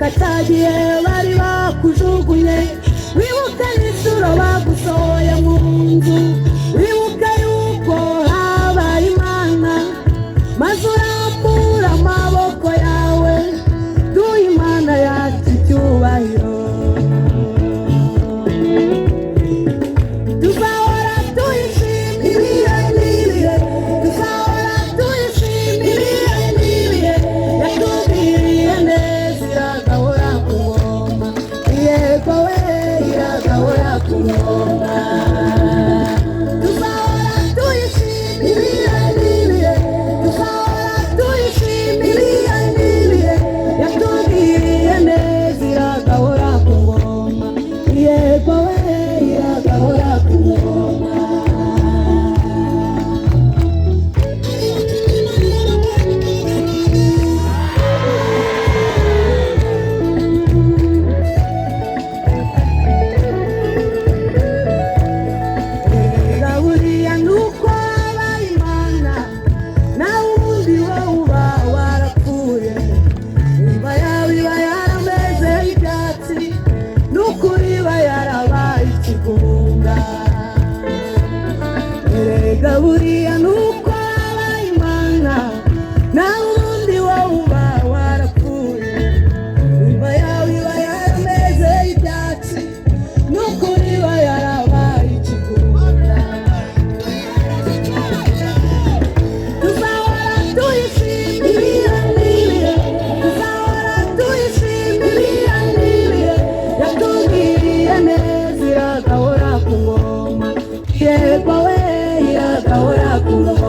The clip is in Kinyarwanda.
wibuka cyagiye bari bakujugunye, wibuka n'inshuro bagusohoye mu nzu, wibuka yuko habaye Imana maze urambura amaboko yawe, duha Imana yacu icyubahiro. Tuzahora tuyishimira ibihe, tuzahora tuyishimira ibihe, yatugiriye neza iragahora ku ngoma, yego we iragahora ku ngoma. Tuzahora tuyishimira ibihe, tuzahora tuyishimira ibihe, yatugiriye neza iragahora ku ngoma, yego we iragahora ku ngoma. Buriya nuko wabaye Imana, nawe ubundi wowe uba warapfuye, imva yawe iba yarameze ibyatsi, n'ukuri iba yarabaye ikigunda. Erega buriya nuko wabaye Imana, nawe ubundi wowe uba warapfuye, imva yawe iba yarameze ibyatsi, n'ukuri iba yarabaye ikigunda. Tuzahora tuyishimira ibihe, tuzahora tuyishimira ibihe, yatugiriye neza iragahora ku ngoma, yego we iragahora ku ngoma.